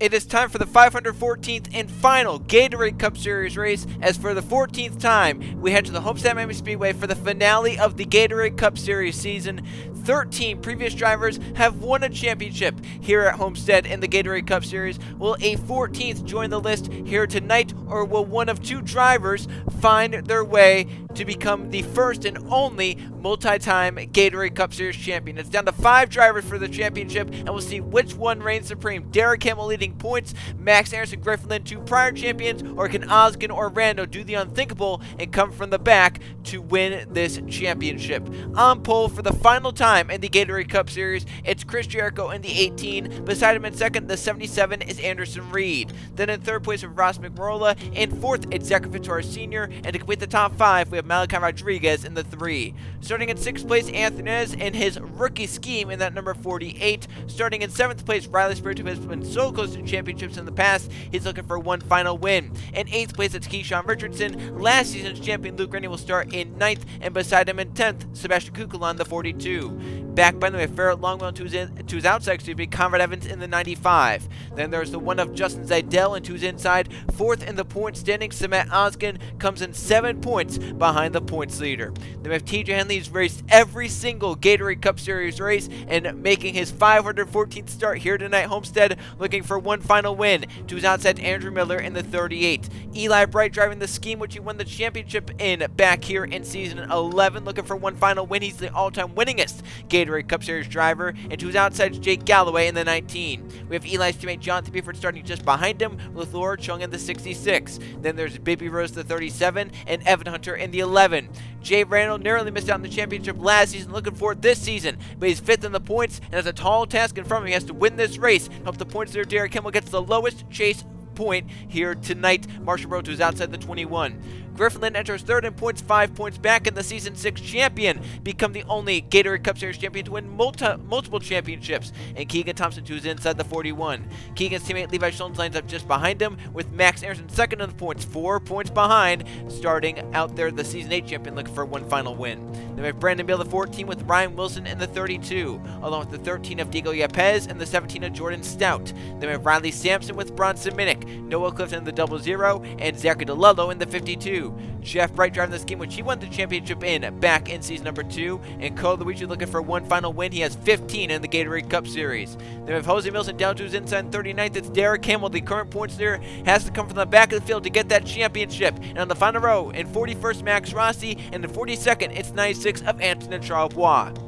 It is time for the 514th and final Gatorade Cup Series race, as for the 14th time, we head to the Homestead Miami Speedway for the finale of the Gatorade Cup Series season. 13 previous drivers have won a championship here at Homestead in the Gatorade Cup Series. Will a 14th join the list here tonight, or will one of two drivers find their way to become the first and only multi-time Gatorade Cup Series champion? It's down to 5 drivers for the championship, and we'll see which one reigns supreme. Derek Hamill leading points, Max Anderson, Griffin Lynn, 2 prior champions, or can Osgood or Rando do the unthinkable and come from the back to win this championship? On pole for the final time in the Gatorade Cup Series, it's Chris Jericho in the 18. Beside him in second, the 77, is Anderson Reed. Then in third place, Ross McMorrola. In fourth, it's Zachary Fitzgerald Sr. And to complete the top 5, we have Malachi Rodriguez in the 3. Starting in 6th place, Anthony Nez in his rookie scheme in that number 48. Starting in 7th place, Riley Spirit, who has been so close to championships in the past. He's looking for one final win. In 8th place, it's Keyshawn Richardson. Last season's champion Luke Rennie will start in 9th, and beside him in 10th, Sebastian Kukulon, the 42. Back by the way, Farrell Longwell to his outside, Conrad Evans in the 95. Then there's the one of Justin Zidell and to his inside. 4th in the points standing, Samet Osgood comes in 7 points behind the points leader. Then we have TJ Henley, who's raced every single Gatorade Cup Series race and making his 514th start here tonight Homestead, looking for one final win. To his outside, Andrew Miller in the 38. Eli Bright driving the scheme which he won the championship in back here in season 11, looking for one final win. He's the all-time winningest Gatorade Cup Series driver. And to his outside, Jake Galloway in the 19. We have Eli's teammate Jonathan Buford starting just behind him, with Laura Chung in the 66. Then there's Baby Rose the 37 and Evan Hunter in the 11. Jay Randall narrowly missed out on the championship last season, looking for it this season, but he's 5th in the points and has a tall task in front of him. He has to win this race. Hope the points there. Derek Kimmel gets the lowest chase point here tonight. Marshall Roach, who's outside the 21. Griffin Lynn enters 3rd in points, 5 points back, in the Season 6 champion, become the only Gatorade Cup Series champion to win multiple championships. And Keegan Thompson, who's inside the 41. Keegan's teammate Levi Schultz lines up just behind him, with Max Anderson 2nd in the points, 4 points behind, starting out there the Season 8 champion, looking for one final win. Then we have Brandon Beal, the 14, with Ryan Wilson in the 32, along with the 13 of Diego Yepes and the 17 of Jordan Stout. Then we have Riley Sampson with Bronson Minnick, Noah Clifton in the 00, and Zachary DeLello in the 52. Jeff Bright driving the scheme which he won the championship in back in season number 2, and Cole Luigi looking for one final win. He has 15 in the Gatorade Cup Series. Then we have Jose Mills and Dow Jones inside in 39th. It's Derek Hamill, the current points leader, has to come from the back of the field to get that championship. And on the final row, in 41st, Max Rossi, and in 42nd, it's 96 of Antonin Charlebois.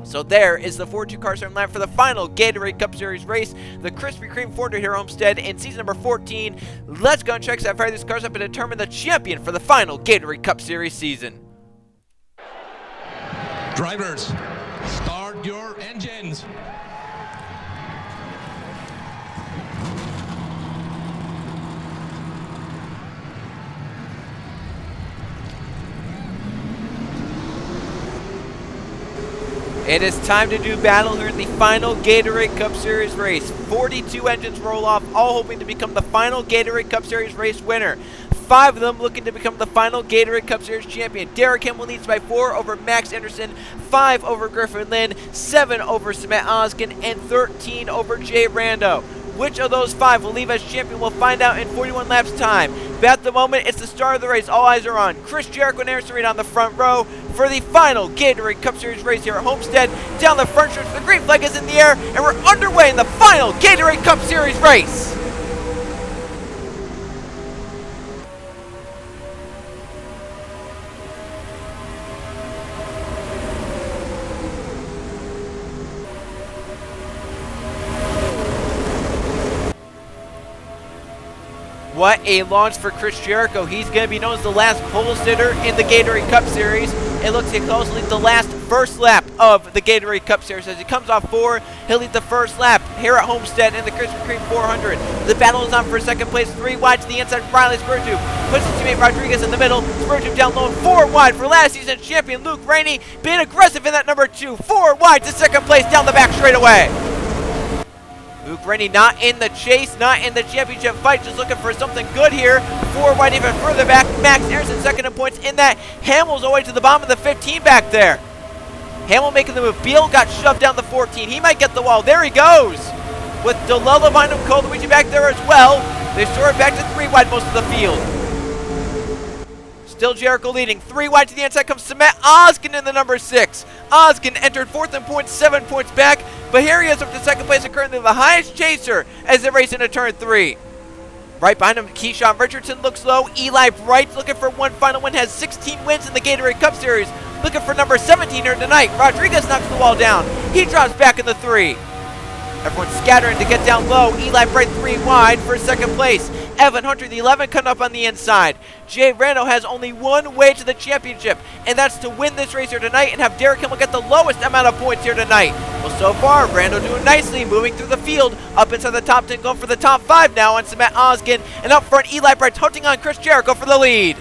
So there is the 4-2 car starting line for the final Gatorade Cup Series race, the Krispy Kreme 400 here at Homestead in season number 14. Let's go and check out fire these cars up and determine the champion for the final Gatorade Cup Series season. Drivers, start your engines. It is time to do battle here in the final Gatorade Cup Series race. 42 engines roll off, all hoping to become the final Gatorade Cup Series race winner. 5 of them looking to become the final Gatorade Cup Series champion. Derek Hamill leads by 4 over Max Anderson, 5 over Griffin Lynn, 7 over Samet Osgood, and 13 over Jay Rando. Which of those 5 will leave as champion? We'll find out in 41 laps time. But at the moment, it's the start of the race. All eyes are on Chris Jericho and Anderson Reed on the front row for the final Gatorade Cup Series race here at Homestead. Down the front stretch, the green flag is in the air, and we're underway in the final Gatorade Cup Series race. What a launch for Chris Jericho. He's going to be known as the last pole sitter in the Gatorade Cup Series. It looks like he'll also lead the last first lap of the Gatorade Cup Series. As he comes off 4, he'll lead the first lap here at Homestead in the Krispy Kreme 400. The battle is on for second place. 3 wide to the inside. Riley Spurtube puts his teammate Rodriguez in the middle. Spurtube down low, 4 wide for last season's champion Luke Rennie, being aggressive in that number 2. 4 wide to second place down the back straightaway. Luke Rennie not in the chase, not in the championship fight, just looking for something good here. 4 wide even further back. Max Anderson 2nd in points in that. Hamill's all the way to the bottom of the 15 back there. Hamill making the move. Beal got shoved down the 14. He might get the wall. There he goes. with DeLello behind him, Coluigi back there as well. They sort back to 3 wide most of the field. Still Jericho leading. 3 wide to the inside comes Samet Oskin in the number 6. Oskin entered 4th in points, 7 points back, but here he is up to 2nd place and currently the highest chaser as they race into turn 3. Right behind him, Keyshawn Richardson looks low. Eli Bright looking for one final win, has 16 wins in the Gatorade Cup Series. Looking for number 17 here tonight. Rodriguez knocks the wall down. He drops back in the 3. Everyone's scattering to get down low. Eli Bright 3 wide for 2nd place. Evan Hunter, the 11, coming up on the inside. Jay Rando has only one way to the championship, and that's to win this race here tonight and have Derek Kimmel get the lowest amount of points here tonight. Well, so far, Rando doing nicely, moving through the field, up inside the top 10, going for the top 5 now on Samet Oskin, and up front, Eli Bright hunting on Chris Jericho for the lead.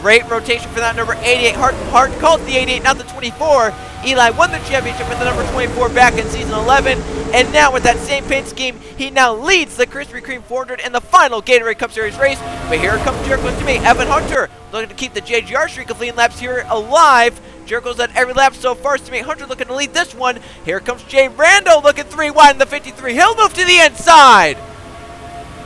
Great rotation for that number 88. Hard called the 88, not the 24. Eli won the championship with the number 24 back in season 11. And now with that same paint scheme, he now leads the Krispy Kreme 400 in the final Gatorade Cup Series race. But here comes Jericho to me. Evan Hunter looking to keep the JGR streak of leading laps here alive. Jericho's led every lap so far. Stimate Hunter looking to lead this one. Here comes Jay Rando looking 3 wide in the 53. He'll move to the inside.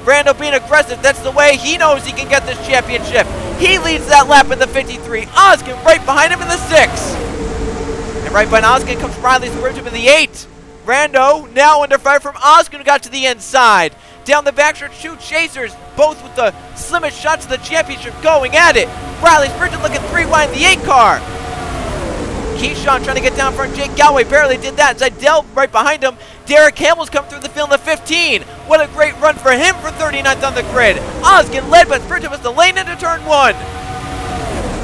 Rando being aggressive. That's the way he knows he can get this championship. He leads that lap in the 53. Oskin right behind him in the 6. And right behind Oskin comes Riley Spurgeon in the 8. Rando now under fire from Oskin, who got to the inside. Down the backstretch, 2 chasers, both with the slimmest shots of the championship going at it. Riley Spurgeon looking 3 wide in the 8 car. Keyshawn trying to get down front. Jake Galloway barely did that. Zidell right behind him. Derek Hamill's come through the field in the 15. What a great run for him for 39th on the grid. Oskin led, but Spurgeon was the lane into turn 1.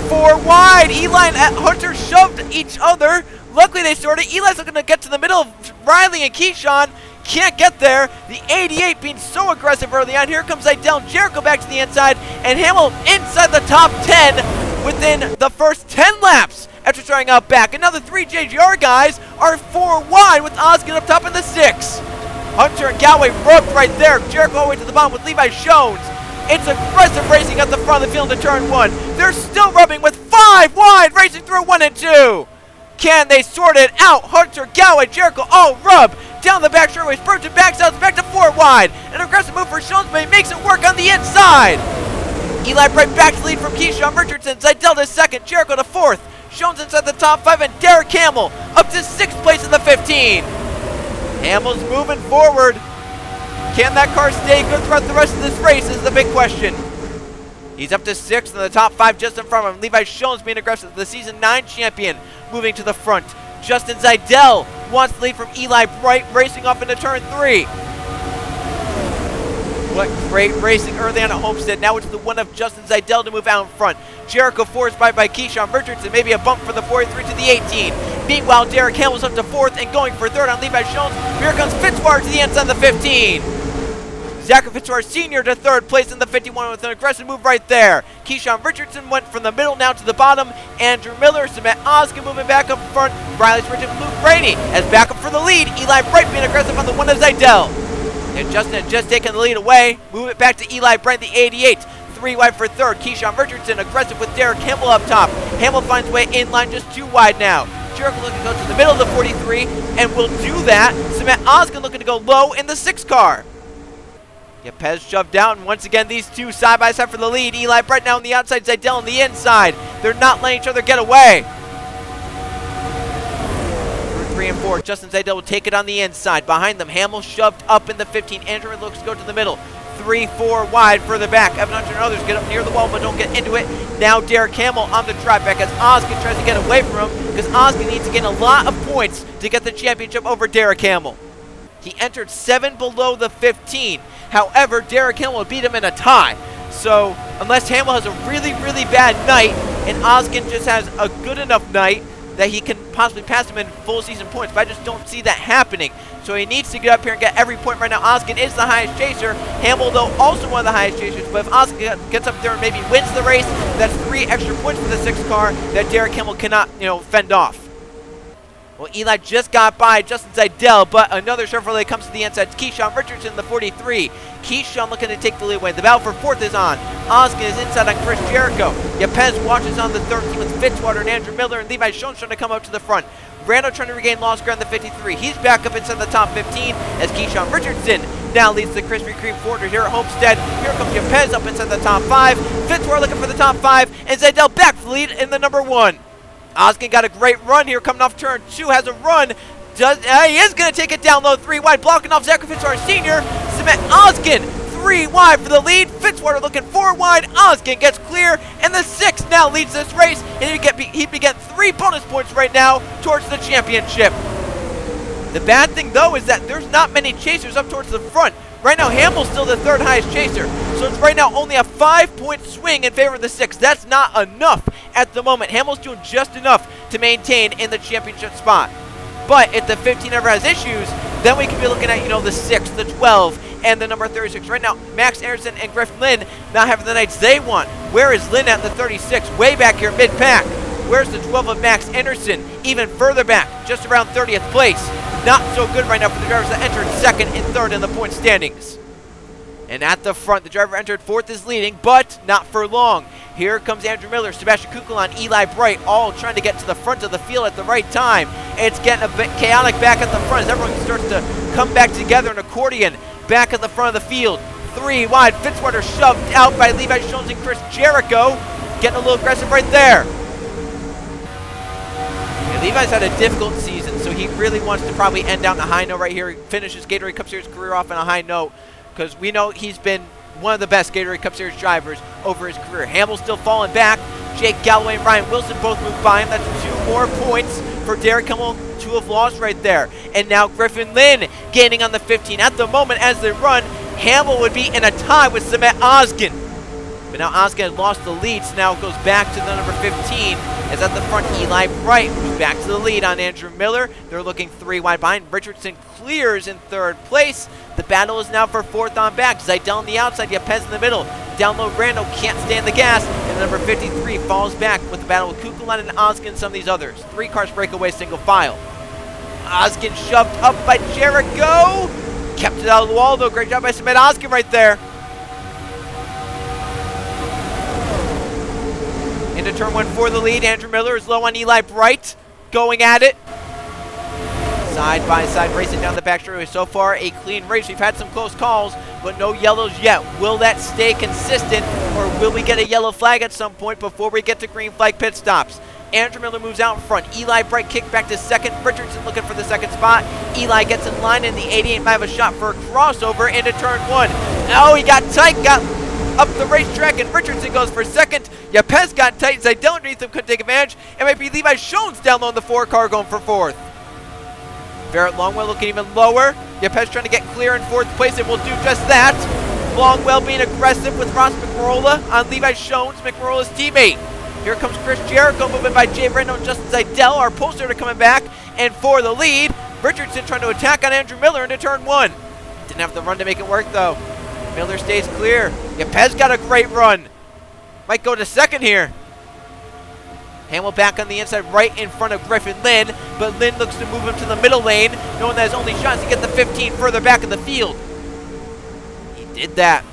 4 wide. Eli and Hunter shoved each other. Luckily they sorted. Eli's looking to get to the middle of Riley and Keyshawn. Can't get there. The 88 being so aggressive early on. Here comes Zidell and Jericho back to the inside. And Hamill inside the top 10 within the first 10 laps. After starting out back, another 3 JGR guys are 4 wide with Oskin up top in the 6. Hunter and Galloway rubbed right there. Jericho all the way to the bottom with Levi Jones. It's aggressive racing at the front of the field to turn 1. They're still rubbing with 5 wide, racing through 1 and 2. Can they sort it out? Hunter, Galloway, Jericho all rub. Down the back straightaway, Spurgeon backs out, back to 4 wide. An aggressive move for Jones, but he makes it work on the inside. Eli Bright back to lead from Keyshawn Richardson. Zidell to 2nd, Jericho to 4th. Jones inside the top 5, and Derek Hamill up to 6th place in the 15. Hamill's moving forward. Can that car stay good throughout the rest of this race is the big question. He's up to 6th in the top 5 just in front of him. Levi Jones being aggressive, the season 9 champion, moving to the front. Justin Zidell wants to lead from Eli Bright, racing off into turn 3. What great racing early on at Homestead. Now it's the one of Justin Zidell to move out in front. Jericho forced by Keyshawn Richardson. Maybe a bump for the 43 to the 18. Meanwhile, Derek Hamill's up to 4th and going for 3rd on Levi Jones. Here comes Fitzwater to the inside of the 15. Zachary Fitzwater Sr. to 3rd place in the 51 with an aggressive move right there. Keyshawn Richardson went from the middle now to the bottom. Andrew Miller, Samet Oskin moving back up front. Riley Spurgeon, Luke Brady as backup for the lead. Eli Bright being aggressive on the one of Zidell. And Justin had just taken the lead away. Move it back to Eli Bright, the 88. 3 wide for 3rd. Keyshawn Richardson aggressive with Derek Hamill up top. Hamill finds way in line, just 2 wide now. Jericho looking to go to the middle of the 43 and will do that. Samet Oskin looking to go low in the 6 car. Yepez shoved out, and once again these 2 side by side for the lead. Eli Bright now on the outside, Zidell on the inside. They're not letting each other get away. 3 and 4. Justin Zidell will take it on the inside. Behind them, Hamill shoved up in the 15. Andrew looks to go to the middle. 3, 4 wide further back. Evan Hunter and others get up near the wall but don't get into it. Now Derek Hamill on the drive back as Oskin tries to get away from him because Oskin needs to gain a lot of points to get the championship over Derek Hamill. He entered 7 below the 15. However, Derek Hamill beat him in a tie. So unless Hamill has a really, really bad night and Oskin just has a good enough night that he can possibly pass him in full season points, but I just don't see that happening. So he needs to get up here and get every point right now. Oskin is the highest chaser. Hamill, though, also one of the highest chasers. But if Oskin gets up there and maybe wins the race, that's 3 extra points for the 6 car that Derek Hamill cannot, fend off. Well, Eli just got by Justin Zidell, but another Chevrolet comes to the inside. It's Keyshawn Richardson, the 43. Keyshawn looking to take the lead away. The battle for 4th is on. Oskin is inside on Chris Jericho. Yepez watches on the 13 with Fitzwater and Andrew Miller, and Levi Jones trying to come up to the front. Rando trying to regain lost ground the 53. He's back up inside the top 15 as Keyshawn Richardson now leads the Krispy Kreme 400 here at Homestead. Here comes Yepez up inside the top 5. Fitzwater looking for the top 5, and Zaydel back for the lead in the number 1. Oskin got a great run here coming off turn 2, has a run. He is going to take it down low, 3 wide, blocking off Zachary Fitzwater Sr. Cement Oskin 3 wide for the lead. Fitzwater looking 4 wide. Oskin gets clear, and the 6 now leads this race, and he began 3 bonus points right now towards the championship. The bad thing, though, is that there's not many chasers up towards the front. Right now, Hamill's still the 3rd highest chaser, so it's right now only a 5-point swing in favor of the 6. That's not enough at the moment. Hamill's doing just enough to maintain in the championship spot. But if the 15 ever has issues, then we could be looking at, the 6, the 12, and the number 36. Right now, Max Anderson and Griffin Lynn not having the nights they want. Where is Lynn at the 36? Way back here, mid-pack. Where's the 12 of Max Anderson? Even further back, just around 30th place. Not so good right now for the drivers that entered 2nd and 3rd in the point standings. And at the front, the driver entered 4th is leading, but not for long. Here comes Andrew Miller, Sebastian Kukulon, Eli Bright, all trying to get to the front of the field at the right time. It's getting a bit chaotic back at the front as everyone starts to come back together in accordion back at the front of the field. 3 wide, Fitzwater shoved out by Levi Jones and Chris Jericho. Getting a little aggressive right there. And Levi's had a difficult season, so he really wants to probably end on a high note right here. He finishes Gatorade Cup Series career off on a high note because we know he's been one of the best Gatorade Cup Series drivers over his career. Hamill's still falling back. Jake Galloway and Ryan Wilson both moved by him. That's 2 more points for Derek Kimmel to have lost right there. And now Griffin Lynn gaining on the 15. At the moment, as they run, Hamill would be in a tie with Samet Oskin. But now Oskin has lost the lead, so now it goes back to the number 15. As at the front, Eli Bright moves back to the lead on Andrew Miller. They're looking 3 wide behind. Richardson clears in 3rd place. The battle is now for 4th on back. Zaydel on the outside, Yepez in the middle. Down low, Rando can't stand the gas. And the number 53 falls back with the battle with Kukulon and Oskin and some of these others. 3 cars break away single file. Oskin shoved up by Jericho. Kept it out of the wall, though. Great job by Samet Oskin right there. Into turn 1 for the lead. Andrew Miller is low on Eli Bright. Going at it. Side by side racing down the back straightaway. So far, a clean race. We've had some close calls, but no yellows yet. Will that stay consistent, or will we get a yellow flag at some point before we get to green flag pit stops? Andrew Miller moves out in front. Eli Bright kicked back to 2nd. Richardson looking for the 2nd spot. Eli gets in line, and the 88 might have a shot for a crossover into turn 1. Oh, he got tight, got up the racetrack, and Richardson goes for 2nd. Yepez got tight. Zaydel underneath him couldn't take advantage. It might be Levi Jones down low in the 4 car going for 4th. Barrett Longwell looking even lower. Yepez trying to get clear in 4th place, and will do just that. Longwell being aggressive with Ross McMorrola on Levi Jones, McMorrola's teammate. Here comes Chris Jericho moving by Jay Rando and Justin Zaydel. Our poster are coming back, and for the lead, Richardson trying to attack on Andrew Miller into turn 1. Didn't have the run to make it work, though. Miller stays clear. Yepez got a great run. Might go to 2nd here. Hamill back on the inside right in front of Griffin Lynn, but Lynn looks to move him to the middle lane, knowing that his only shot is to get the 15 further back in the field. He did that.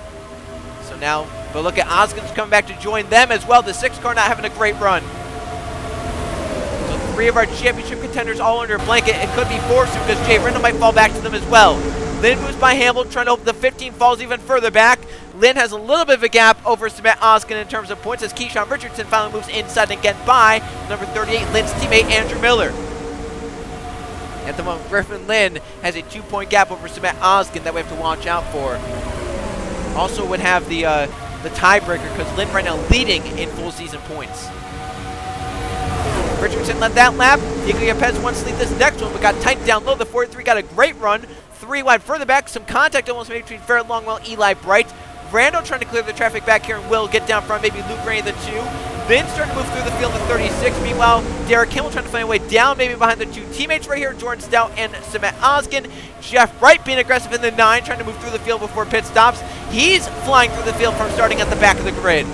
So now, but look at Oskin's coming back to join them as well. The 6 car not having a great run. So 3 of our championship contenders all under a blanket. It could be 4 soon because Jay Rindle might fall back to them as well. Lynn moves by Hamill, trying to hope the 15 falls even further back. Lynn has a little bit of a gap over Samet Oskin in terms of points as Keyshawn Richardson finally moves inside and gets by number 38, Lynn's teammate Andrew Miller. At the moment, Griffin Lynn has a 2-point gap over Samet Oskin that we have to watch out for. Also would have the tiebreaker because Lynn right now leading in full season points. Richardson led that lap. Diego Yepez wants to lead this next one, but got tight down low. The 43 got a great run. 3 wide further back. Some contact almost made between Ferret Longwell, Eli Bright. Rando trying to clear the traffic back here and will get down front. Maybe Luke Ray the 2. Then starting to move through the field at 36. Meanwhile, Derek Kimmel trying to find a way down, maybe behind the 2 teammates right here, Jordan Stout and Samet Oskin. Jeff Wright being aggressive in the 9, trying to move through the field before pit stops. He's flying through the field from starting at the back of the grid.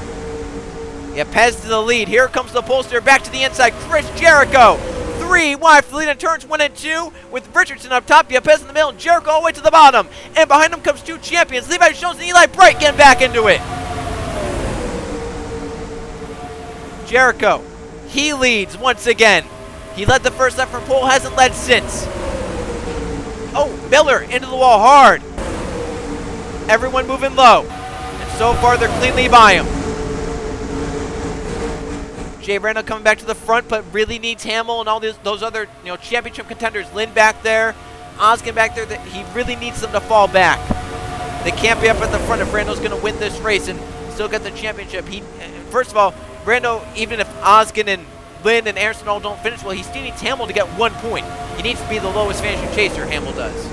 Yepez to the lead. Here comes the pollster back to the inside. Chris Jericho. 3 wide for the lead in turns 1 and 2 with Richardson up top, Yepez in the middle, and Jericho all the way to the bottom. And behind him comes 2 champions, Levi Jones and Eli Bright getting back into it. Jericho, he leads once again. He led the first lap from pole, hasn't led since. Oh, Miller into the wall hard. Everyone moving low. And so far, they're cleanly by him. Jay Randall coming back to the front, but really needs Hamill and all those other championship contenders. Lynn back there, Oskin back there. He really needs them to fall back. They can't be up at the front if Randall's going to win this race and still get the championship. First of all, Randall, even if Oskin and Lynn and Anderson all don't finish well, he still needs Hamill to get 1 point. He needs to be the lowest finishing chaser, Hamill does.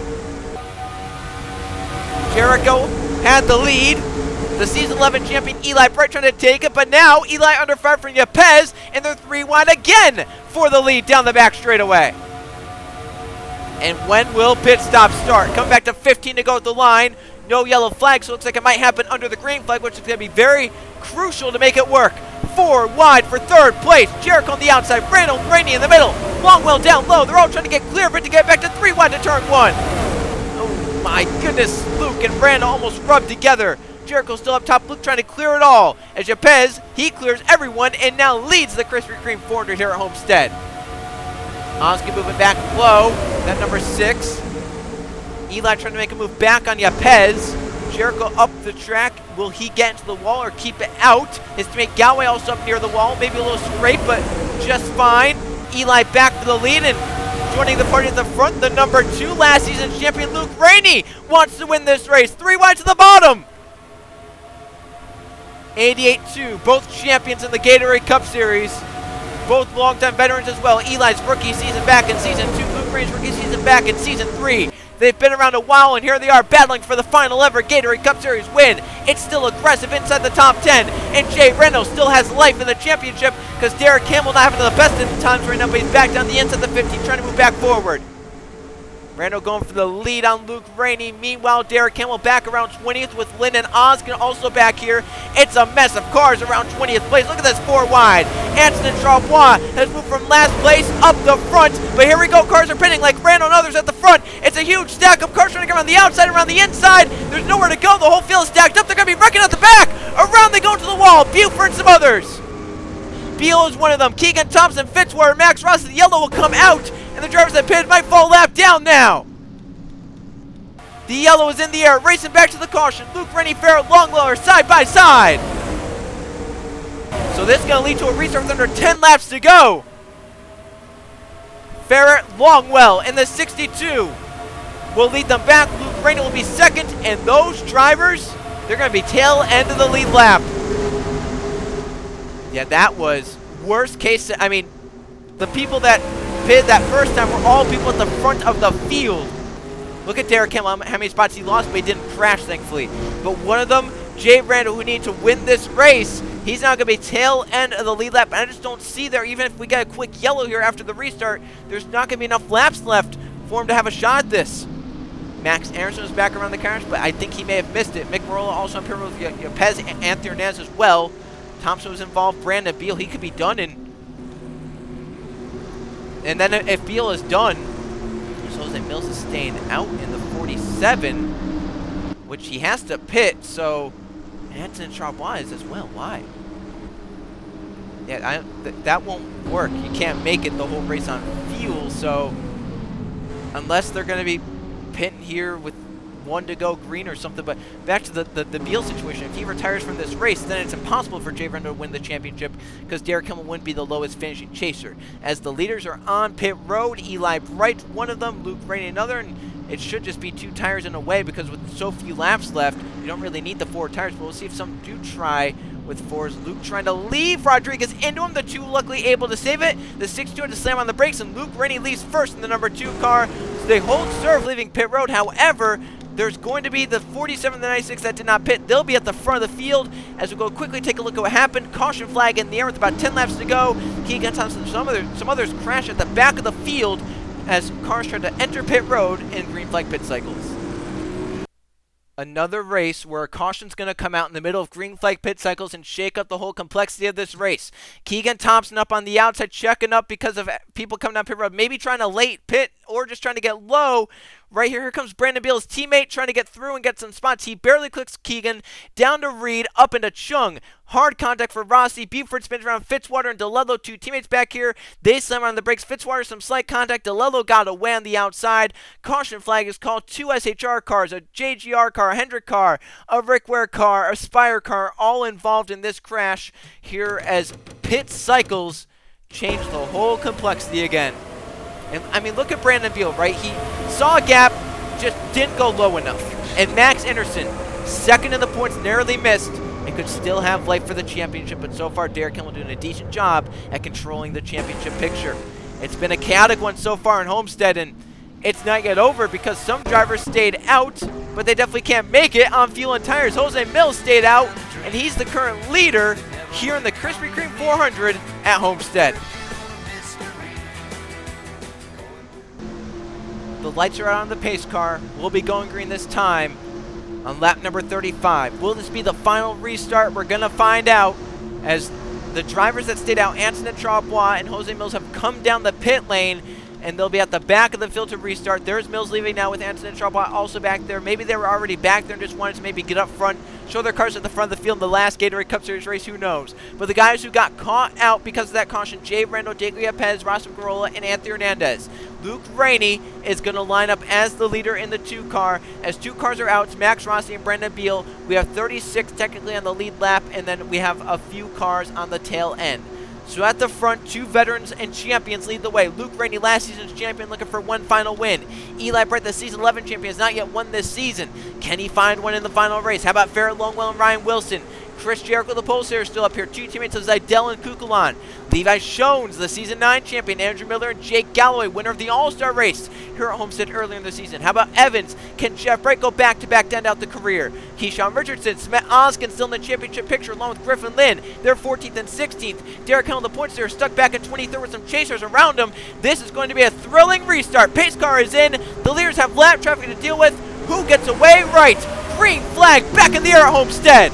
Jericho had the lead. The season 11 champion Eli Bright trying to take it, but now Eli under fire from Yepez, and they're 3 wide again for the lead down the back straightaway. And when will pit stop start? Coming back to 15 to go at the line. No yellow flag, so it looks like it might happen under the green flag, which is going to be very crucial to make it work. 4 wide for third place. Jericho on the outside. Randall and Rainey in the middle. Longwell down low. They're all trying to get clear of it to get back to 3 wide to turn 1. Oh my goodness. Luke and Randall almost rubbed together. Jericho still up top. Luke trying to clear it all. As Yepez, he clears everyone and now leads the Krispy Kreme 400 here at Homestead. Oscar moving back low. That number 6. Eli trying to make a move back on Yepez. Jericho up the track. Will he get into the wall or keep it out? His teammate Galway also up near the wall. Maybe a little scrape, but just fine. Eli back for the lead and joining the party at the front. The number 2 last season champion Luke Rainey wants to win this race. 3 wide to the bottom. 88-2, both champions in the Gatorade Cup Series. Both longtime veterans as well. Eli's rookie season back in Season 2. Luke Rainey's rookie season back in Season 3. They've been around a while, and here they are battling for the final ever Gatorade Cup Series win. It's still aggressive inside the top 10, and Jay Reno still has life in the championship because Derek Campbell not having the best of times right now, but he's back down the inside the 15, trying to move back forward. Randall going for the lead on Luke Rainey. Meanwhile, Derek Campbell back around 20th with Lynn and Oskin also back here. It's a mess of cars around 20th place. Look at this 4 wide. Anson and Charbois has moved from last place up the front. But here we go. Cars are pinning like Randall and others at the front. It's a huge stack of cars trying to get around the outside, around the inside. There's nowhere to go. The whole field is stacked up. They're going to be wrecking at the back. Around they go to the wall. Buford and some others. Beal is one of them. Keegan Thompson, Fitzwater, Max Ross. The yellow will come out. And the drivers that pitted might fall lap down now. The yellow is in the air, racing back to the caution. Luke Rennie, Farrell, Longlower, side by side. So this is going to lead to a restart with under 10 laps to go. Farrell, Longwell in the 62 will lead them back. Luke Rennie will be second, and those drivers, they're going to be tail end of the lead lap. Yeah, that was worst case. I mean, the people that pitted that first time were all people at the front of the field. Look at Derek Campbell, how many spots he lost, but he didn't crash, thankfully. But one of them, Jay Randall, who needed to win this race, he's now going to be tail end of the lead lap. And I just don't see there, even if we get a quick yellow here after the restart, there's not going to be enough laps left for him to have a shot at this. Max Anderson was back around the cars, but I think he may have missed it. Mick Marola also on pit road with Pez, Anthony Hernandez as well. Thompson was involved, Brandon Beal, he could be done in. And then if Beal is done, Jose Mills is staying out in the 47, which he has to pit, so Anton Charbois is as well. Why? Yeah, that won't work. You can't make it the whole race on fuel, so unless they're going to be pitting here with 1 to go green or something. But back to the Beal situation. If he retires from this race, then it's impossible for Jay Randall to win the championship because Derek Kimmel wouldn't be the lowest finishing chaser. As the leaders are on pit road, Eli Bright, one of them, Luke Rainey, another, and it should just be 2 tires in a way because with so few laps left, you don't really need the 4 tires. But we'll see if some do try with 4s. Luke trying to leave Rodriguez into him. The 2 luckily able to save it. The 6-2 had to slam on the brakes, and Luke Rainey leaves first in the number 2 car. So they hold serve leaving pit road. However, there's going to be the 47 and the 96 that did not pit. They'll be at the front of the field. As we go quickly take a look at what happened. Caution flag in the air with about 10 laps to go. Keegan Thompson, some others crash at the back of the field as cars try to enter pit road in green flag pit cycles. Another race where a caution's going to come out in the middle of green flag pit cycles and shake up the whole complexity of this race. Keegan Thompson up on the outside, checking up because of people coming down pit road, maybe trying to late pit or just trying to get low. Right here comes Brandon Beal's teammate trying to get through and get some spots. He barely clicks Keegan, down to Reed, up into Chung. Hard contact for Rossi. Buford spins around Fitzwater and DeLello, two teammates back here. They slam on the brakes. Fitzwater, some slight contact. DeLello got away on the outside. Caution flag is called. Two SHR cars, a JGR car, a Hendrick car, a Rick Ware car, a Spire car, all involved in this crash here as pit cycles change the whole complexity again. And I mean, look at Brandon Beal, right? He saw a gap, just didn't go low enough. And Max Anderson, second in the points, narrowly missed, and could still have life for the championship. But so far, Derek Kimmel doing a decent job at controlling the championship picture. It's been a chaotic one so far in Homestead, and it's not yet over because some drivers stayed out, but they definitely can't make it on fuel and tires. Jose Mills stayed out, and he's the current leader here in the Krispy Kreme 400 at Homestead. The lights are out on the pace car. We'll be going green this time on lap number 35. Will this be the final restart? We're going to find out as the drivers that stayed out, Anson and Charbois and Jose Mills, have come down the pit lane, and they'll be at the back of the field to restart. There's Mills leaving now with Anson and Charbois also back there. Maybe they were already back there and just wanted to maybe get up front, show their cars at the front of the field in the last Gatorade Cup Series race, who knows. But the guys who got caught out because of that caution, Jay Randall, Deglia Pez, Rostam Garola, and Anthony Hernandez. Luke Rainey is going to line up as the leader in the 2 car. As 2 cars are out, it's Max Rossi and Brandon Beal. We have 36 technically on the lead lap, and then we have a few cars on the tail end. So at the front, 2 veterans and champions lead the way. Luke Rainey, last season's champion, looking for one final win. Eli Bright, the season 11 champion, has not yet won this season. Can he find one in the final race? How about Ferret Longwell and Ryan Wilson? Chris Jericho, the pole sitter, still up here. 2 teammates of Zidell and Kukulon. Levi Shones, the season 9 champion. Andrew Miller and Jake Galloway, winner of the All-Star race here at Homestead earlier in the season. How about Evans? Can Jeff Bright go back-to-back to end out the career? Keyshawn Richardson, Smet Oskin still in the championship picture along with Griffin Lynn. They're 14th and 16th. Derek Hill on the points there, stuck back in 23rd with some chasers around him. This is going to be a thrilling restart. Pace car is in. The leaders have lap traffic to deal with. Who gets away? Right. Green flag back in the air at Homestead.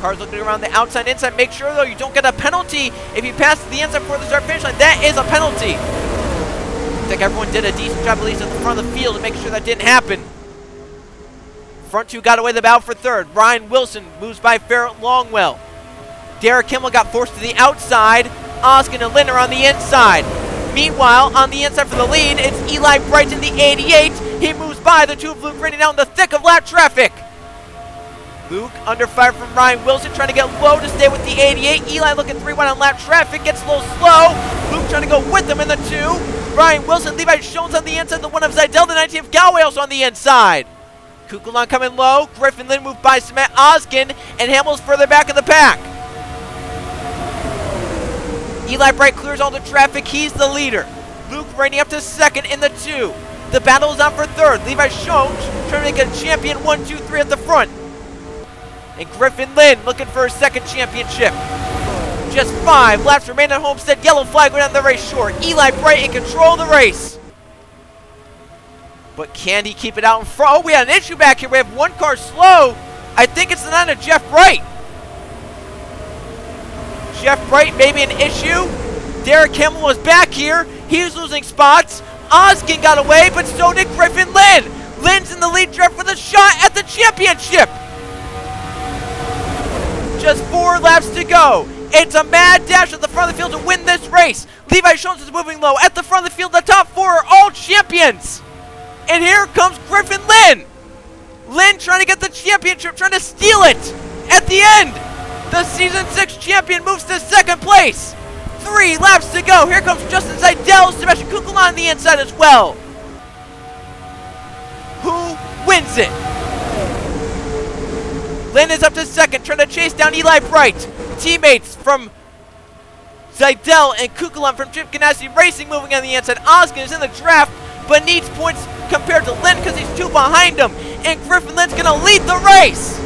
Cars looking around the outside, inside. Make sure, though, you don't get a penalty if you pass the inside before the start finish line. That is a penalty. I think everyone did a decent job, at least at the front of the field, to make sure that didn't happen. Front 2 got away the battle for 3rd. Ryan Wilson moves by Ferret Longwell. Derek Kimmel got forced to the outside. Oskin and Lynn are on the inside. Meanwhile, on the inside for the lead, it's Eli Bright in the 88. He moves by the 2 of Luke Rainey out in the thick of lap traffic. Luke under fire from Ryan Wilson, trying to get low to stay with the 88. Eli looking 3 wide on lap traffic, gets a little slow. Luke trying to go with him in the 2. Ryan Wilson, Levi Shones on the inside, the 1 of Zidell, the 19th Galloway also on the inside. Kukulon coming low. Griffin Lynn moved by Smet Oskin, and Hamill's further back in the pack. Eli Bright clears all the traffic. He's the leader. Luke Rainey up to 2nd in the 2. The battle is on for 3rd. Levi Shones trying to make a champion 1, 2, 3 at the front. And Griffin Lynn looking for his 2nd championship. Just 5 laps remain at Homestead. Yellow flag went on the race short. Eli Bright in control of the race. But can he keep it out in front? Oh, we had an issue back here. We have 1 car slow. I think it's the 9 of Jeff Bright. Jeff Bright, maybe an issue. Derek Kimmel was back here. He was losing spots. Oskin got away, but so did Griffin Lynn. Lynn's in the lead drive for the shot at the championship. Just 4 laps to go. It's a mad dash at the front of the field to win this race. Levi Shones is moving low. At the front of the field, the top 4 are all champions. And here comes Griffin Lynn. Lynn trying to get the championship, trying to steal it. At the end, the Season 6 champion moves to 2nd place. 3 laps to go. Here comes Justin Zidell, Sebastian Kukulon on the inside as well. Who wins it? Lynn is up to 2nd, trying to chase down Eli Bright. Teammates from Zidell and Kukulon from Chip Ganassi Racing moving on the inside. Oskin is in the draft, but needs points compared to Lynn because he's 2 behind him. And Griffin Lynn's going to lead the race.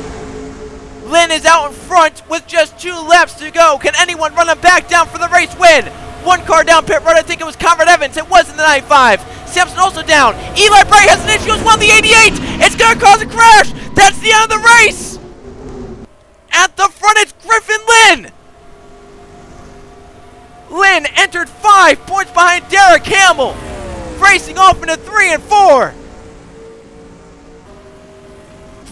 Lynn is out in front with just 2 laps to go. Can anyone run him back down for the race win? 1 car down pit road. I think it was Conrad Evans. It was in the 95. Sampson also down. Eli Bright has an issue as well. The 88. It's going to cause a crash. That's the end of the race. At the front, it's Griffin Lynn. Lynn entered 5 points behind Derek Hamill. racing off into 3 and 4.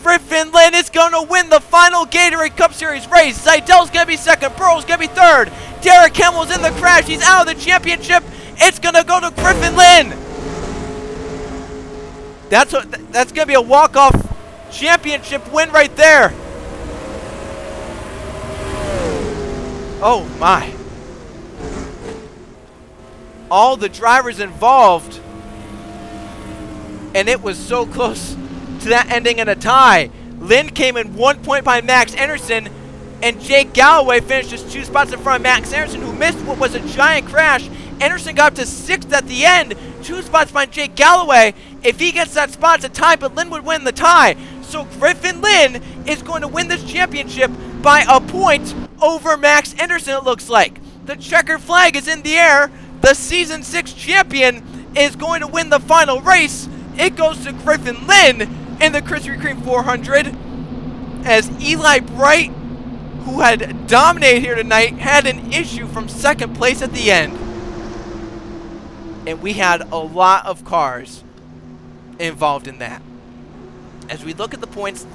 Griffin Lynn is going to win the final Gatorade Cup Series race. Zeidel's going to be second. Burrow's going to be third. Derek Hamill's in the crash. He's out of the championship. It's going to go to Griffin Lynn. That's going to be a walk-off championship win right there. Oh, my. All the drivers involved. And it was so close to that ending in a tie. Lynn came in 1 point behind Max Anderson, and Jake Galloway finished just 2 spots in front of Max Anderson, who missed what was a giant crash. Anderson got up to 6th at the end, 2 spots behind Jake Galloway. If he gets that spot, it's a tie, but Lynn would win the tie. So Griffin Lynn is going to win this championship by a point over Max Anderson, it looks like. The checkered flag is in the air. The Season 6 champion is going to win the final race. It goes to Griffin Lynn in the Krispy Kreme 400, as Eli Bright, who had dominated here tonight, had an issue from second place at the end. And we had a lot of cars involved in that. As we look at the points,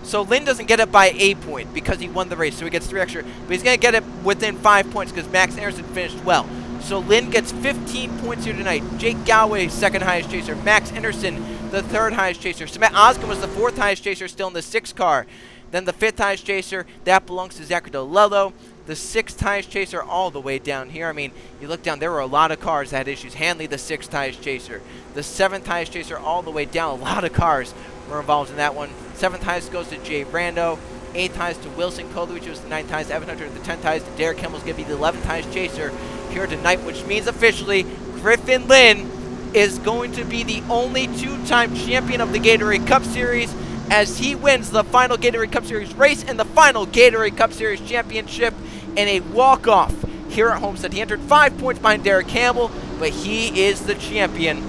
so Lynn doesn't get it by a point because he won the race, so he gets 3 extra, but he's going to get it within 5 points because Max Anderson finished well. So Lynn gets 15 points here tonight. Jake Galloway, second highest chaser. Max Anderson, the third highest chaser. Samet Oscar was the 4th highest chaser, still in the 6th car. Then the 5th highest chaser, that belongs to Zachary DeLello. The 6th highest chaser all the way down here. I mean, you look down, there were a lot of cars that had issues. Hanley, the 6th highest chaser. The 7th highest chaser all the way down. A lot of cars were involved in that one. 7th highest goes to Jay Rando. 8th highest to Wilson Kolovich, which was the 9th highest. Evan Hunter, the 10th highest. Derek Kimmel's going to be the 11th highest chaser here tonight, which means officially Griffin Lynn is going to be the only 2-time champion of the Gatorade Cup Series, as he wins the final Gatorade Cup Series race and the final Gatorade Cup Series championship in a walk-off here at Homestead. He entered 5 points behind Derek Campbell, but he is the champion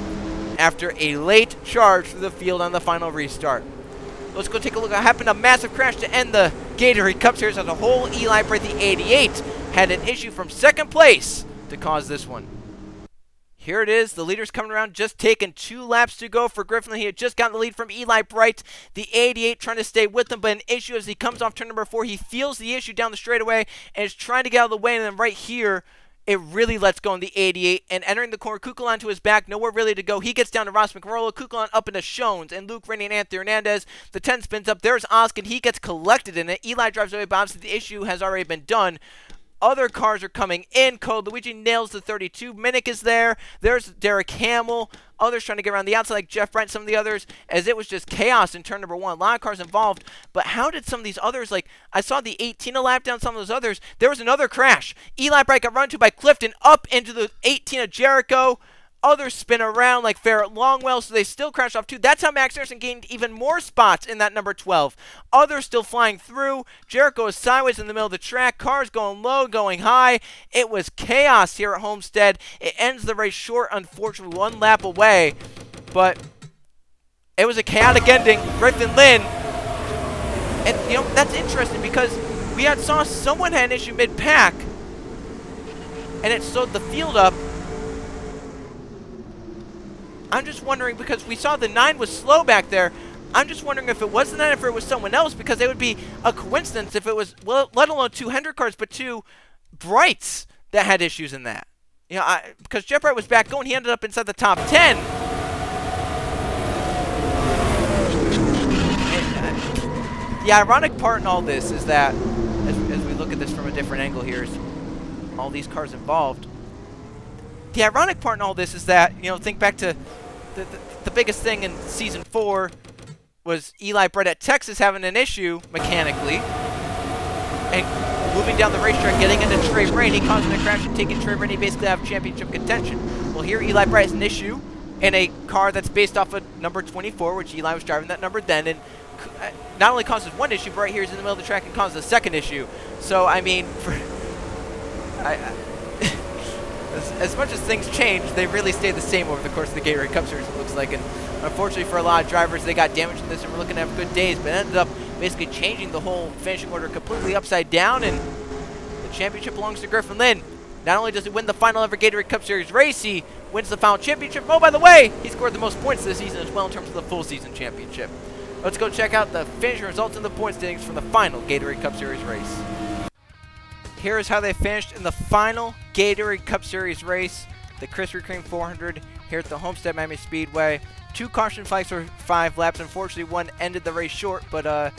after a late charge through the field on the final restart. Let's go take a look at what happened. A massive crash to end the Gatorade Cup Series as a whole. Eli Bright, the 88, had an issue from second place to cause this one. Here it is. The leader's coming around, just taking 2 laps to go for Griffin. He had just gotten the lead from Eli Bright, the 88, trying to stay with him, but an issue as he comes off turn number 4. He feels the issue down the straightaway and is trying to get out of the way, and then right here, it really lets go in the 88, and entering the corner, Kukulon to his back, nowhere really to go. He gets down to Ross McMurrow, Kukulon up into Shones, and Luke Rennie and Anthony Hernandez. The 10 spins up. There's Oskin. He gets collected in it. Eli drives away, but obviously the issue has already been done. Other cars are coming in. Code Luigi nails the 32. Minnick is there. There's Derek Hamill. Others trying to get around the outside, like Jeff Brent, some of the others, as it was just chaos in turn number 1. A lot of cars involved, but how did some of these others, like, I saw the 18 a lap down, some of those others, there was another crash. Eli Bright got run to by Clifton up into the 18 of Jericho. Others spin around like Ferret Longwell, so they still crash off too. That's how Max Anderson gained even more spots in that number 12. Others still flying through. Jericho is sideways in the middle of the track. Cars going low, going high. It was chaos here at Homestead. It ends the race short, unfortunately, 1 lap away. But it was a chaotic ending. Griffin Lynn. And, you know, that's interesting because we saw someone had an issue mid-pack. And it slowed the field up. I'm just wondering, because we saw the 9 was slow back there. I'm just wondering if it was the 9, if it was someone else, because it would be a coincidence if it was, well, let alone 2 Hendrick cars, but 2 Brights that had issues in that. You know, because Jeff Bright was back going, he ended up inside the top 10. And, the ironic part in all this is that, as we look at this from a different angle here, is all these cars involved. The ironic part in all this is that, you know, think back to the biggest thing in Season 4 was Eli Bright at Texas having an issue mechanically and moving down the racetrack, getting into Trey Rainey, causing a crash and taking Trey Rainey basically out of championship contention. Well, here Eli Bright has an issue in a car that's based off of number 24, which Eli was driving that number then, and not only causes 1 issue, but right here he's in the middle of the track and causes a 2nd issue. So, I mean, as much as things change, they really stay the same over the course of the Gatorade Cup Series, it looks like. And unfortunately for a lot of drivers, they got damaged in this and we're looking to have good days, but it ended up basically changing the whole finishing order completely upside down, and the championship belongs to Griffin Lynn. Not only does he win the final ever Gatorade Cup Series race, he wins the final championship. Oh, by the way, he scored the most points this season as well in terms of the full season championship. Let's go check out the finishing results and the point standings from the final Gatorade Cup Series race. Here is how they finished in the final Gatorade Cup Series race. The Krispy Kreme 400 here at the Homestead Miami Speedway. 2 caution flags for 5 laps. Unfortunately, one ended the race short, but I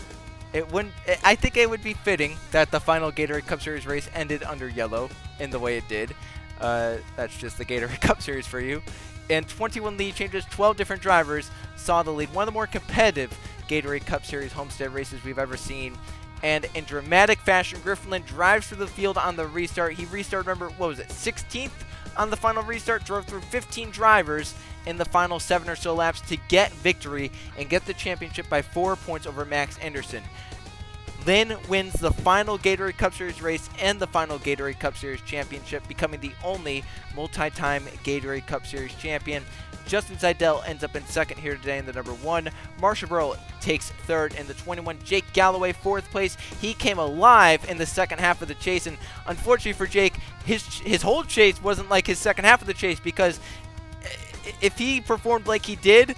think it would be fitting that the final Gatorade Cup Series race ended under yellow in the way it did. That's just the Gatorade Cup Series for you. And 21 lead changes, 12 different drivers saw the lead. One of the more competitive Gatorade Cup Series Homestead races we've ever seen. And in dramatic fashion, Griffin drives through the field on the restart. He restarted, remember, what was it, 16th on the final restart? Drove through 15 drivers in the final 7 or so laps to get victory and get the championship by 4 points over Max Anderson. Lynn wins the final Gatorade Cup Series race and the final Gatorade Cup Series championship, becoming the only multi-time Gatorade Cup Series champion. Justin Seidel ends up in second here today in the number 1. Marshall Burrow takes third in the 21. Jake Galloway, 4th place. He came alive in the second half of the chase, and unfortunately for Jake, his whole chase wasn't like his second half of the chase, because if he performed like he did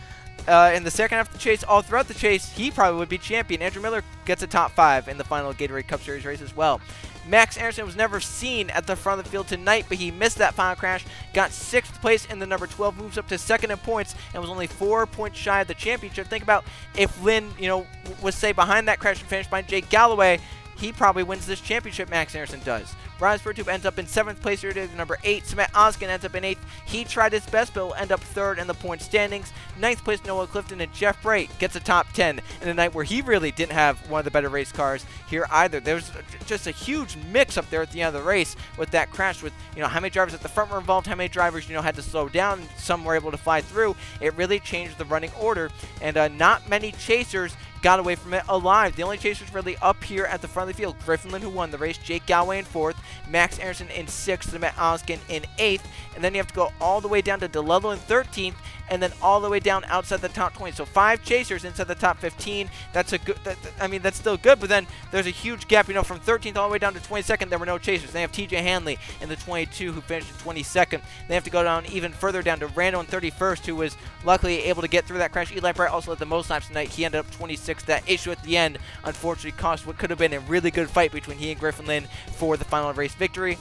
in the second half of the chase, all throughout the chase, he probably would be champion. Andrew Miller gets a top 5 in the final Gatorade Cup Series race as well. Max Anderson was never seen at the front of the field tonight, but he missed that final crash, got 6th place in the number 12, moves up to 2nd in points, and was only 4 points shy of the championship. Think about if Lynn, was, say, behind that crash and finished behind Jake Galloway, he probably wins this championship. Max Anderson does. Rise Virtube ends up in 7th place here today, the number 8. Samet Oskin ends up in 8th. He tried his best, but will end up 3rd in the point standings. 9th place, Noah Clifton, and Jeff Bray gets a top 10 in a night where he really didn't have one of the better race cars here either. There was just a huge mix up there at the end of the race with that crash, with how many drivers at the front were involved, how many drivers had to slow down, some were able to fly through. It really changed the running order, and not many chasers got away from it alive. The only chasers really up here at the front of the field: Griffin Lynn, who won the race, Jake Galloway in 4th, Max Anderson in 6th, Samet Oskin in 8th, and then you have to go all the way down to DeLello in 13th, and then all the way down outside the top 20. So 5 chasers inside the top 15. That's a good. That's still good, but then there's a huge gap. From 13th all the way down to 22nd, there were no chasers. They have TJ Hanley in the 22, who finished in 22nd. They have to go down even further down to Randall in 31st, who was luckily able to get through that crash. Eli Bright also had the most laps tonight. He ended up 26th. That issue at the end unfortunately cost what could have been a really good fight between he and Griffin Lynn for the final race victory.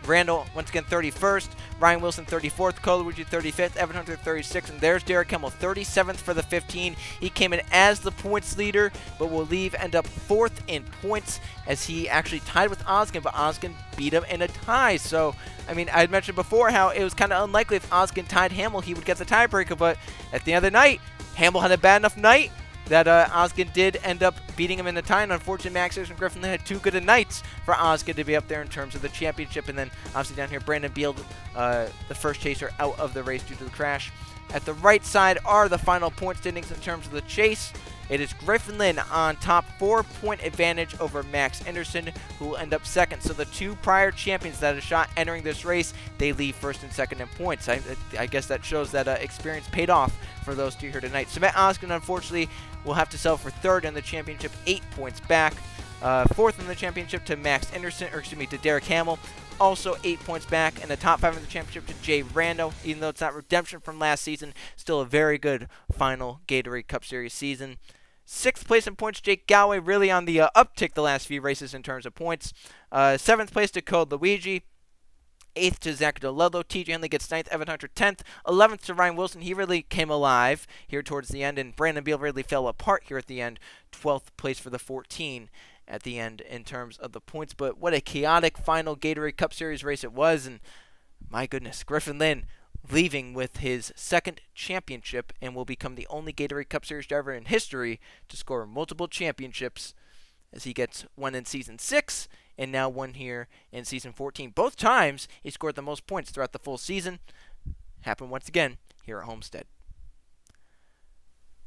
Randall, once again, 31st. Ryan Wilson, 34th. Coluigi, 35th. Evan Hunter, 36th. And there's Derek Hemmel, 37th for the 15. He came in as the points leader, but will end up 4th in points, as he actually tied with Oskin, but Oskin beat him in a tie. So, I had mentioned before how it was kind of unlikely if Oskin tied Hamill, he would get the tiebreaker, but at the end of the night, Hamill had a bad enough night that Oskin did end up beating him in the tie. And unfortunately, Max Anderson and Griffin had too good of nights for Oskin to be up there in terms of the championship. And then obviously down here, Brandon Beal, the first chaser, out of the race due to the crash. At the right side are the final point standings in terms of the chase. It is Griffin Lynn on top, 4-point advantage over Max Anderson, who will end up 2nd. So the 2 prior champions that had a shot entering this race, they leave 1st and 2nd in points. I guess that shows that experience paid off for those 2 here tonight. Samet Oskin, unfortunately, will have to sell for 3rd in the championship, 8 points back. 4th in the championship to to Derek Hamill, also 8 points back. And the top 5 in the championship to Jay Rando, even though it's not redemption from last season, still a very good final Gatorade Cup Series season. 6th place in points, Jake Galloway, really on the uptick the last few races in terms of points. 7th place to Code Luigi. 8th to Zach DeLello. TJ Henley gets 9th. Evan Hunter 10th. 11th to Ryan Wilson. He really came alive here towards the end, and Brandon Beal really fell apart here at the end. 12th place for the 14 at the end in terms of the points. But what a chaotic final Gatorade Cup Series race it was, and my goodness, Griffin Lynn leaving with his 2nd championship and will become the only Gatorade Cup Series driver in history to score multiple championships, as he gets one in Season 6 and now one here in Season 14. Both times he scored the most points throughout the full season. Happened once again here at Homestead.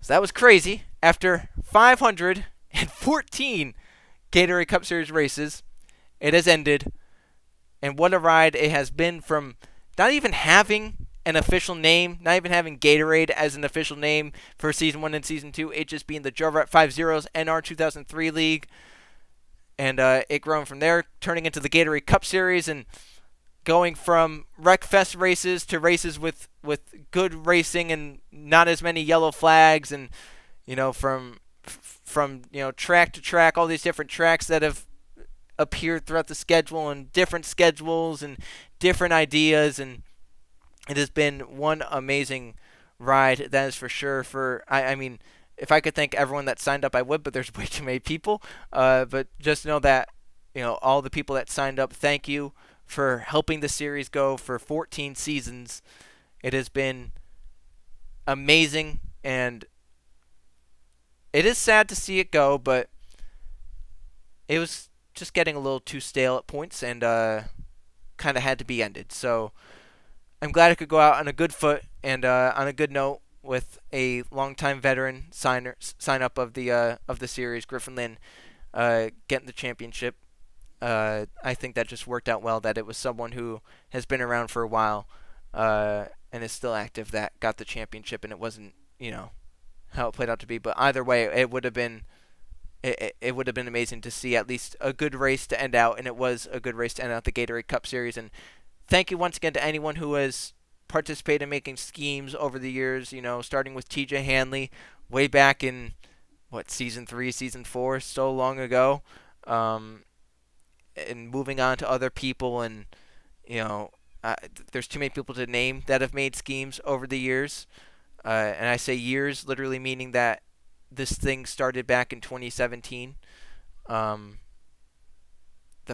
So that was crazy. After 514 Gatorade Cup Series races, it has ended. And what a ride it has been, from not even having an official name, not even having Gatorade as an official name for Season 1 and Season 2, it just being the Jovrette 50's NR2003 League. And it growing from there, turning into the Gatorade Cup Series, and going from Wreckfest races to races with good racing and not as many yellow flags, and from track to track, all these different tracks that have appeared throughout the schedule and different schedules and different ideas, and it has been one amazing ride, that is for sure. I mean, if I could thank everyone that signed up, I would, but there's way too many people. But just know that all the people that signed up, thank you for helping the series go for 14 seasons. It has been amazing, and it is sad to see it go, but it was just getting a little too stale at points, and kind of had to be ended. So I'm glad it could go out on a good foot and on a good note with a longtime veteran sign up of the series, Griffin Lynn, getting the championship. I think that just worked out well, that it was someone who has been around for a while and is still active that got the championship, and it wasn't how it played out to be. But either way, it would have been amazing to see at least a good race to end out, and it was a good race to end out the Gatorade Cup Series. And thank you once again to anyone who has participated in making schemes over the years, starting with TJ Hanley way back in, season 3, season 4, so long ago, and moving on to other people. And, there's too many people to name that have made schemes over the years. And I say years, literally meaning that this thing started back in 2017. The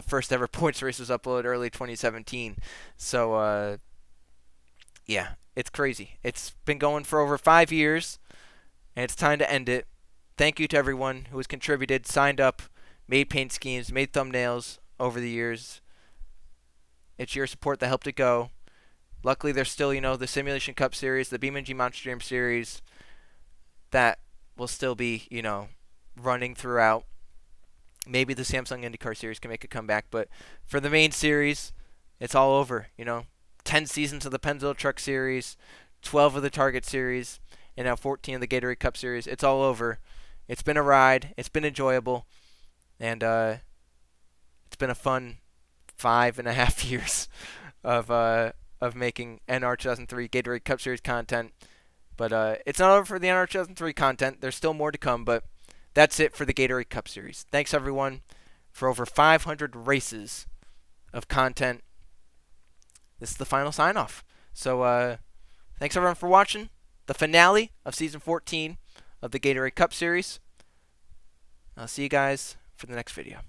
first ever points race was uploaded early 2017. So, yeah, it's crazy. It's been going for over 5 years, and it's time to end it. Thank you to everyone who has contributed, signed up, made paint schemes, made thumbnails over the years. It's your support that helped it go. Luckily, there's still, the Simulation Cup Series, the BeamNG Monster Jam Series, that will still be, running throughout. Maybe the Samsung IndyCar Series can make a comeback, but for the main series, it's all over. 10 seasons of the Pennzoil Truck Series, 12 of the Target Series, and now 14 of the Gatorade Cup Series. It's all over. It's been a ride. It's been enjoyable, and it's been a fun 5.5 years of making NR2003 Gatorade Cup Series content. But it's not over for the NR2003 content. There's still more to come, but that's it for the Gatorade Cup Series. Thanks, everyone, for over 500 races of content. This is the final sign-off. So thanks, everyone, for watching the finale of Season 14 of the Gatorade Cup Series. I'll see you guys for the next video.